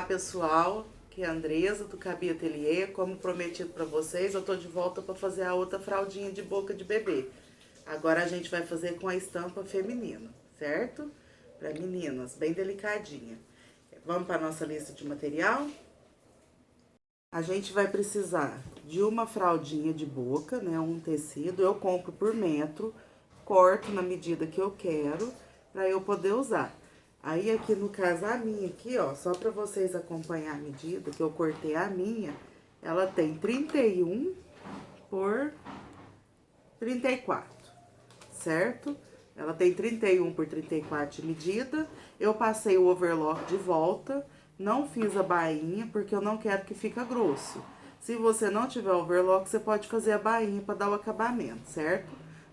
pessoal, aqui é a Andresa do Cabi Ateliê. Como prometido para vocês, eu tô de volta para fazer a outra fraldinha de boca de bebê. Agora a gente vai fazer com a estampa feminina, certo? Para meninas, bem delicadinha. Vamos para nossa lista de material? A gente vai precisar de uma fraldinha de boca, né, um tecido. Eu compro por metro, corto na medida que eu quero, para eu poder usar. Aí, aqui no caso, a minha aqui, ó, só pra vocês acompanhar a medida que eu cortei a minha, ela tem 31 por 34, certo? Ela tem 31 por 34 de medida. Eu passei o overlock de volta, não fiz a bainha, porque eu não quero que fique grosso. Se você não tiver overlock, você pode fazer a bainha pra dar o acabamento, certo?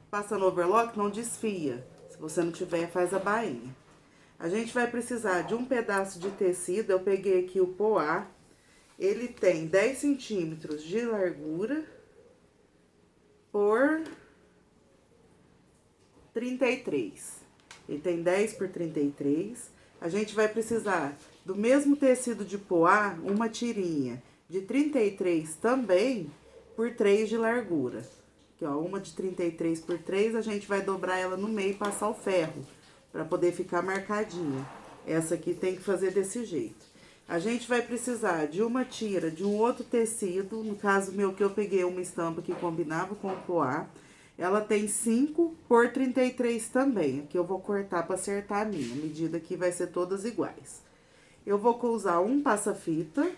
Passando o overlock, não desfia. Se você não tiver, faz a bainha. A gente vai precisar de um pedaço de tecido. Eu peguei aqui o poá. Ele tem 10 centímetros de largura por 33. Ele tem 10 por 33. A gente vai precisar do mesmo tecido de poá, uma tirinha de 33 também por 3 de largura. Aqui, ó, uma de 33 por 3, a gente vai dobrar ela no meio e passar o ferro, para poder ficar marcadinha. Essa aqui tem que fazer desse jeito. A gente vai precisar de uma tira de um outro tecido, no caso meu que eu peguei uma estampa que combinava com o poá. Ela tem 5 por 33 também. Aqui eu vou cortar para acertar a minha. A medida aqui vai ser todas iguais. Eu vou usar um passa-fita.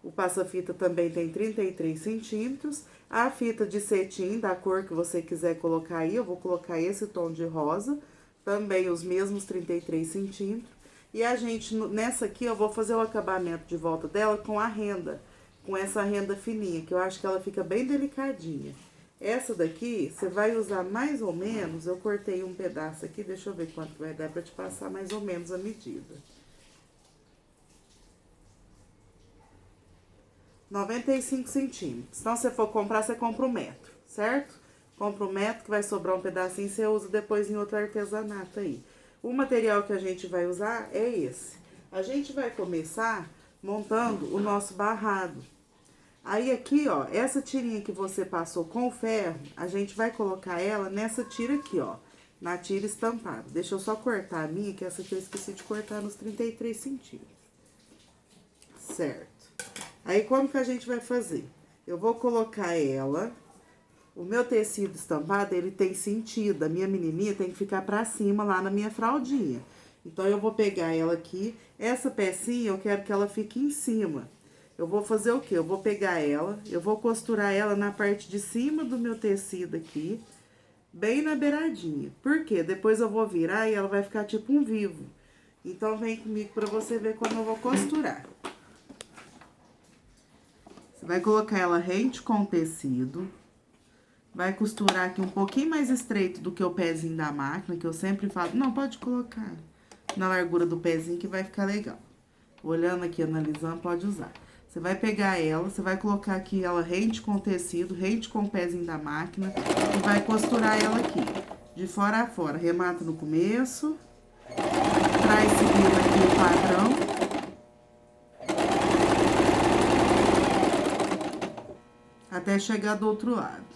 O passa-fita também tem 33 centímetros. A fita de cetim, da cor que você quiser colocar aí, eu vou colocar esse tom de rosa. Também os mesmos 33 centímetros. E a gente, nessa aqui, eu vou fazer o acabamento de volta dela com a renda. Com essa renda fininha, que eu acho que ela fica bem delicadinha. Essa daqui, você vai usar mais ou menos, eu cortei um pedaço aqui, deixa eu ver quanto vai dar pra te passar mais ou menos a medida. 95 centímetros. Então, se você for comprar, você compra 1 metro, certo? Compra 1 metro, que vai sobrar um pedacinho, você usa depois em outro artesanato aí. O material que a gente vai usar é esse. A gente vai começar montando o nosso barrado. Aí, aqui, ó, essa tirinha que você passou com o ferro, a gente vai colocar ela nessa tira aqui, ó, na tira estampada. Deixa eu só cortar a minha, que essa aqui eu esqueci de cortar nos 33 centímetros. Certo. Aí, como que a gente vai fazer? Eu vou colocar ela... O meu tecido estampado, ele tem sentido. A minha menininha tem que ficar pra cima lá na minha fraldinha. Então, eu vou pegar ela aqui. Essa pecinha, eu quero que ela fique em cima. Eu vou fazer o quê? Eu vou pegar ela, eu vou costurar ela na parte de cima do meu tecido aqui, bem na beiradinha. Por quê? Depois eu vou virar e ela vai ficar tipo um vivo. Então, vem comigo pra você ver como eu vou costurar. Você vai colocar ela rente com o tecido. Vai costurar aqui um pouquinho mais estreito do que o pezinho da máquina, que eu sempre falo... Não, pode colocar na largura do pezinho que vai ficar legal. Olhando aqui, analisando, pode usar. Você vai pegar ela, você vai colocar aqui ela rente com o tecido, rente com o pezinho da máquina, e vai costurar ela aqui, de fora a fora. Remata no começo, traz seguindo aqui o padrão, até chegar do outro lado.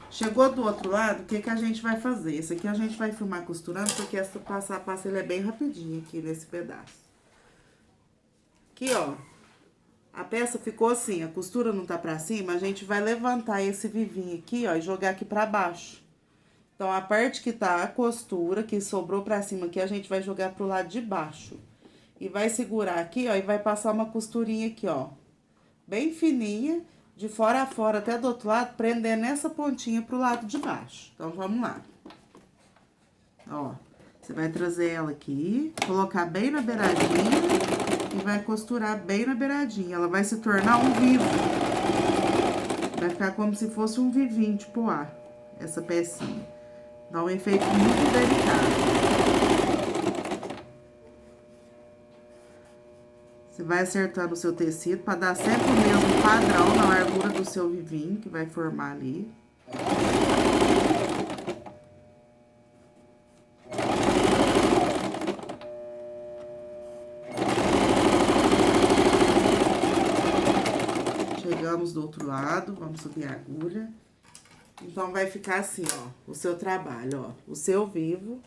Chegou do outro lado, o que que a gente vai fazer? Esse aqui a gente vai filmar costurando, porque essa passo a passo ele é bem rapidinho aqui nesse pedaço. Aqui, ó, a peça ficou assim, a costura não tá pra cima, a gente vai levantar esse vivinho aqui, ó, e jogar aqui pra baixo. Então, a parte que tá a costura, que sobrou pra cima aqui, a gente vai jogar pro lado de baixo. E vai segurar aqui, ó, e vai passar uma costurinha aqui, ó, bem fininha, de fora a fora até do outro lado, prendendo essa pontinha pro lado de baixo. Então, vamos lá. Ó, você vai trazer ela aqui, colocar bem na beiradinha e vai costurar bem na beiradinha. Ela vai se tornar um vivo. Vai ficar como se fosse um vivinho de poá, essa pecinha. Dá um efeito muito delicado. Você vai acertando o seu tecido para dar sempre o mesmo padrão na largura do seu vivinho, que vai formar ali. Chegamos do outro lado, vamos subir a agulha. Então, vai ficar assim, ó, o seu trabalho, ó, o seu vivo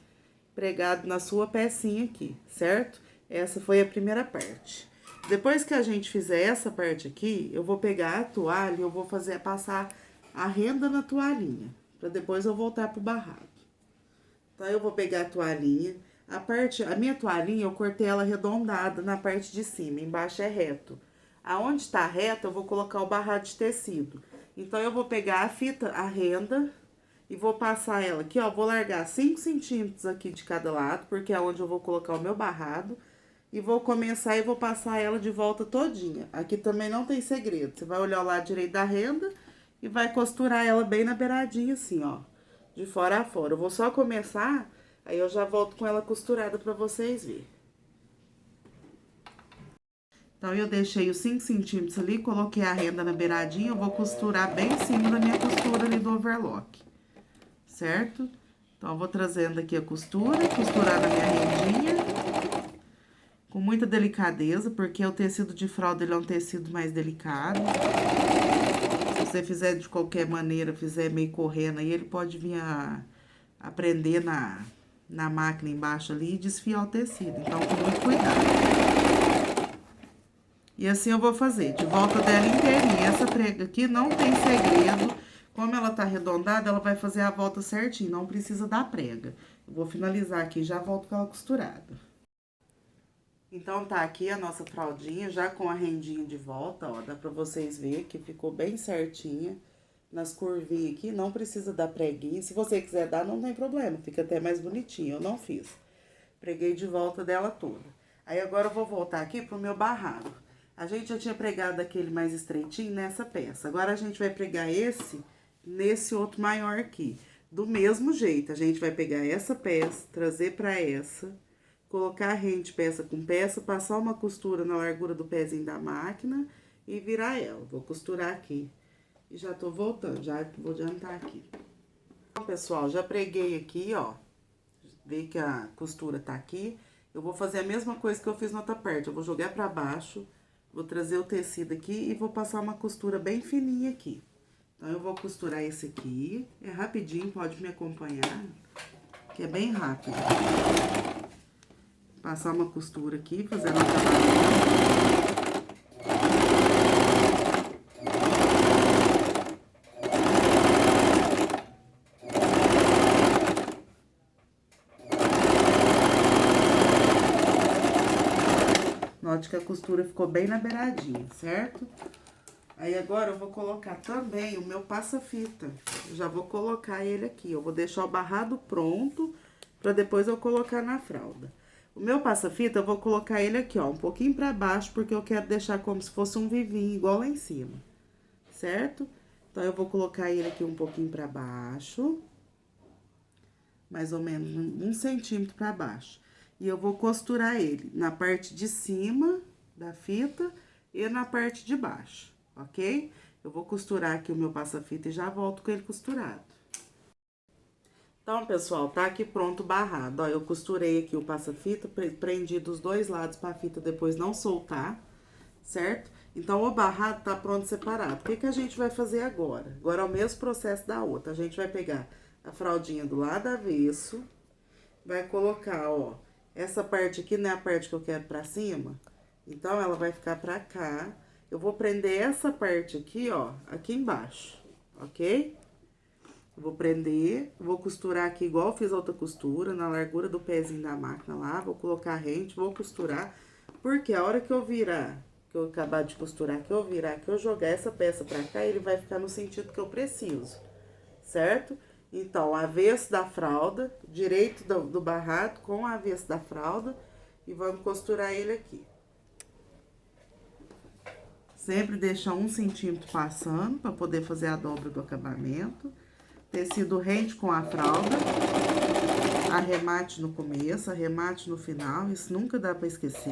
pregado na sua pecinha aqui, certo? Essa foi a primeira parte. Depois que a gente fizer essa parte aqui, eu vou pegar a toalha e eu vou passar a renda na toalhinha, pra depois eu voltar pro barrado. Então, eu vou pegar a toalhinha, a minha toalhinha eu cortei ela arredondada na parte de cima, embaixo é reto. Aonde tá reto, eu vou colocar o barrado de tecido. Então, eu vou pegar a fita, a renda, e vou passar ela aqui, ó, vou largar 5 centímetros aqui de cada lado, porque é onde eu vou colocar o meu barrado. E vou começar e vou passar ela de volta todinha. Aqui também não tem segredo, você vai olhar o lado direito da renda e vai costurar ela bem na beiradinha assim, ó, de fora a fora. Eu vou só começar, aí eu já volto com ela costurada pra vocês verem. Então, eu deixei os 5 centímetros ali, coloquei a renda na beiradinha, eu vou costurar bem em cima da minha costura ali do overlock, certo? Então, eu vou trazendo aqui a costura, costurar na minha rendinha, com muita delicadeza, porque o tecido de fralda, ele é um tecido mais delicado. Se você fizer de qualquer maneira, fizer meio correndo aí, ele pode vir a prender na máquina embaixo ali e desfiar o tecido. Então, com muito cuidado. E assim eu vou fazer, de volta dela inteirinha. Essa prega aqui não tem segredo. Como ela tá arredondada, ela vai fazer a volta certinho, não precisa dar prega. Eu vou finalizar aqui e já volto com ela costurada. Então, tá aqui a nossa fraldinha, já com a rendinha de volta, ó. Dá pra vocês verem que ficou bem certinha. Nas curvinhas aqui, não precisa dar preguinha. Se você quiser dar, não tem problema, fica até mais bonitinho. Eu não fiz. Preguei de volta dela toda. Aí, agora eu vou voltar aqui pro meu barrado. A gente já tinha pregado aquele mais estreitinho nessa peça. Agora, a gente vai pregar esse nesse outro maior aqui. Do mesmo jeito, a gente vai pegar essa peça, trazer pra essa, colocar a rende peça com peça, passar uma costura na largura do pezinho da máquina e virar ela. Vou costurar aqui. E já tô voltando, já vou adiantar aqui. Então, pessoal, já preguei aqui, ó. Vê que a costura tá aqui. Eu vou fazer a mesma coisa que eu fiz na outra parte. Eu vou jogar pra baixo, vou trazer o tecido aqui e vou passar uma costura bem fininha aqui. Então, eu vou costurar esse aqui. É rapidinho, pode me acompanhar, que é bem rápido. Passar uma costura aqui, fazendo a acabamento. Note que a costura ficou bem na beiradinha, certo? Aí, agora, eu vou colocar também o meu passa-fita. Já vou colocar ele aqui. Eu vou deixar o barrado pronto, pra depois eu colocar na fralda. O meu passa-fita, eu vou colocar ele aqui, ó, um pouquinho pra baixo, porque eu quero deixar como se fosse um vivinho, igual lá em cima, certo? Então, eu vou colocar ele aqui um pouquinho pra baixo, mais ou menos 1 centímetro pra baixo. E eu vou costurar ele na parte de cima da fita e na parte de baixo, ok? Eu vou costurar aqui o meu passa-fita e já volto com ele costurado. Então, pessoal, tá aqui pronto o barrado, ó, eu costurei aqui o passa-fita, prendi dos dois lados pra fita depois não soltar, certo? Então, o barrado tá pronto separado. O que que a gente vai fazer agora? Agora é o mesmo processo da outra. A gente vai pegar a fraldinha do lado avesso, vai colocar, ó, essa parte aqui não é a parte que eu quero pra cima, então, ela vai ficar pra cá. Eu vou prender essa parte aqui, ó, aqui embaixo, ok? Vou prender, vou costurar aqui igual eu fiz a outra costura, na largura do pezinho da máquina lá, vou colocar a rente, vou costurar, porque a hora que eu virar, que eu acabar de costurar, que eu virar, que eu jogar essa peça pra cá, ele vai ficar no sentido que eu preciso, certo? Então, avesso da fralda, direito do barrado com avesso da fralda, e vamos costurar ele aqui. Sempre deixar 1 centímetro passando, pra poder fazer a dobra do acabamento. Tecido rente com a fralda, arremate no começo, arremate no final, isso nunca dá pra esquecer.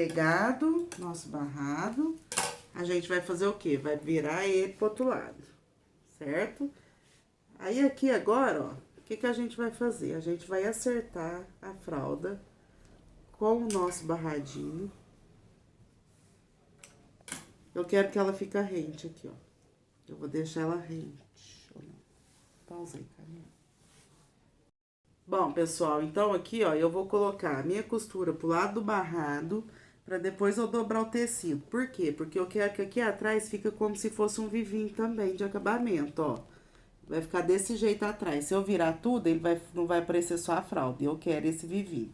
pegado nosso barrado, a gente vai fazer o quê? Vai virar ele pro outro lado, certo? Aí, aqui agora, ó, o que que a gente vai fazer? A gente vai acertar a fralda com o nosso barradinho. Eu quero que ela fique rente aqui, ó. Eu vou deixar ela rente. Pausa aí, Camila. Bom, pessoal, então aqui, ó, eu vou colocar a minha costura pro lado do barrado, pra depois eu dobrar o tecido. Por quê? Porque eu quero que aqui atrás fica como se fosse um vivinho também de acabamento, ó. Vai ficar desse jeito atrás. Se eu virar tudo, ele não vai aparecer só a fralda. Eu quero esse vivinho,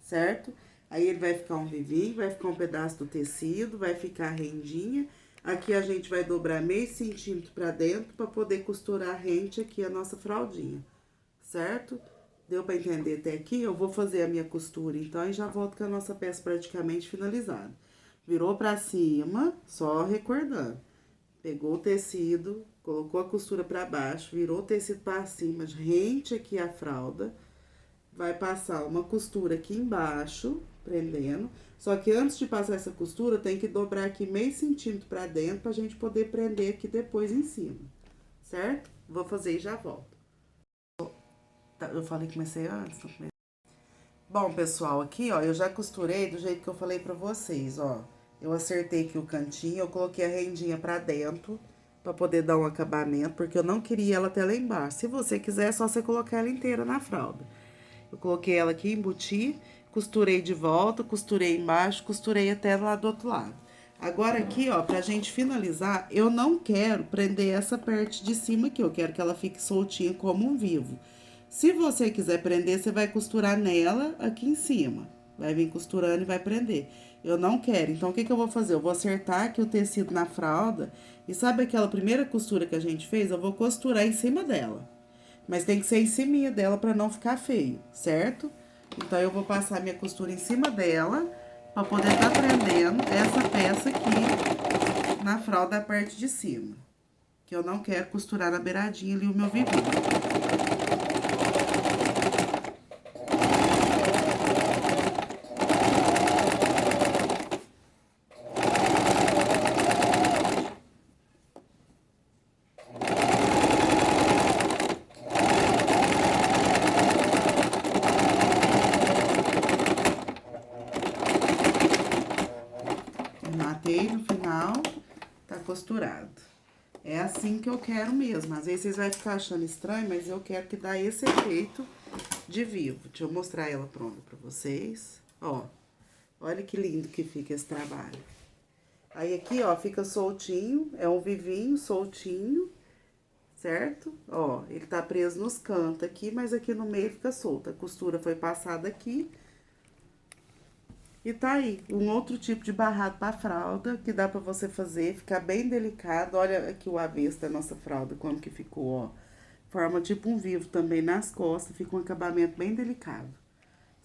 certo? Aí ele vai ficar um vivinho, vai ficar um pedaço do tecido, vai ficar rendinha. Aqui a gente vai dobrar meio centímetro pra dentro pra poder costurar rente aqui a nossa fraldinha, certo? Deu pra entender até aqui? Eu vou fazer a minha costura, então, e já volto com a nossa peça praticamente finalizada. Virou pra cima, só recordando. Pegou o tecido, colocou a costura pra baixo, virou o tecido pra cima, rente aqui a fralda. Vai passar uma costura aqui embaixo, prendendo. Só que antes de passar essa costura, tem que dobrar aqui meio centímetro pra dentro, pra gente poder prender aqui depois em cima, certo? Vou fazer e já volto. Eu falei que comecei antes, não comecei. Bom, pessoal, aqui, ó, eu já costurei do jeito que eu falei pra vocês, ó. Eu acertei aqui o cantinho, eu coloquei a rendinha pra dentro, pra poder dar um acabamento, porque eu não queria ela até lá embaixo. Se você quiser, é só você colocar ela inteira na fralda. Eu coloquei ela aqui, embuti, costurei de volta, costurei embaixo, costurei até lá do outro lado. Agora aqui, ó, pra gente finalizar, eu não quero prender essa parte de cima aqui, eu quero que ela fique soltinha como um vivo. Se você quiser prender, você vai costurar nela aqui em cima. Vai vir costurando e vai prender. Eu não quero, então o que que eu vou fazer? Eu vou acertar aqui o tecido na fralda e sabe aquela primeira costura que a gente fez? Eu vou costurar em cima dela. Mas tem que ser em cima dela pra não ficar feio, certo? Então, eu vou passar minha costura em cima dela pra poder tá prendendo essa peça aqui na fralda da parte de cima. Que eu não quero costurar na beiradinha ali o meu vivinho. Matei no final, tá costurado. É assim que eu quero mesmo. Às vezes vocês vão ficar achando estranho, mas eu quero que dá esse efeito de vivo. Deixa eu mostrar ela pronta pra vocês. Ó, olha que lindo que fica esse trabalho. Aí aqui, ó, fica soltinho, é um vivinho soltinho, certo? Ó, ele tá preso nos cantos aqui, mas aqui no meio fica solto. A costura foi passada aqui. E tá aí, um outro tipo de barrado pra fralda, que dá pra você fazer, ficar bem delicado. Olha aqui o avesso da nossa fralda, como que ficou, ó. Forma tipo um vivo também nas costas, fica um acabamento bem delicado,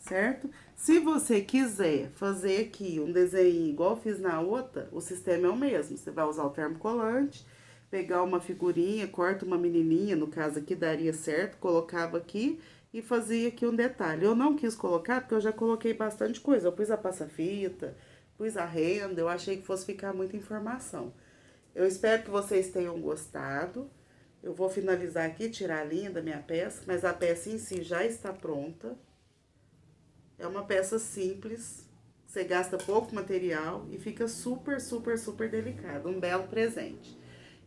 certo? Se você quiser fazer aqui um desenho igual eu fiz na outra, o sistema é o mesmo. Você vai usar o termocolante, pegar uma figurinha, corta uma menininha, no caso aqui daria certo, colocava aqui e fazia aqui um detalhe. Eu não quis colocar porque eu já coloquei bastante coisa. Eu pus a passa-fita, pus a renda, eu achei que fosse ficar muita informação. Eu espero que vocês tenham gostado. Eu vou finalizar aqui, tirar a linha da minha peça, mas a peça em si já está pronta. É uma peça simples, você gasta pouco material e fica super, super, super delicado. Um belo presente.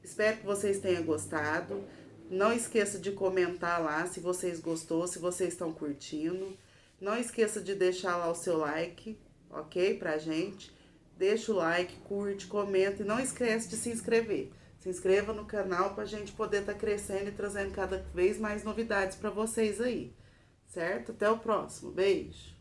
Espero que vocês tenham gostado. Não esqueça de comentar lá se vocês gostou, se vocês estão curtindo. Não esqueça de deixar lá o seu like, ok? Pra gente. Deixa o like, curte, comenta e não esquece de se inscrever. Se inscreva no canal pra gente poder estar crescendo e trazendo cada vez mais novidades pra vocês aí, certo? Até o próximo. Beijo!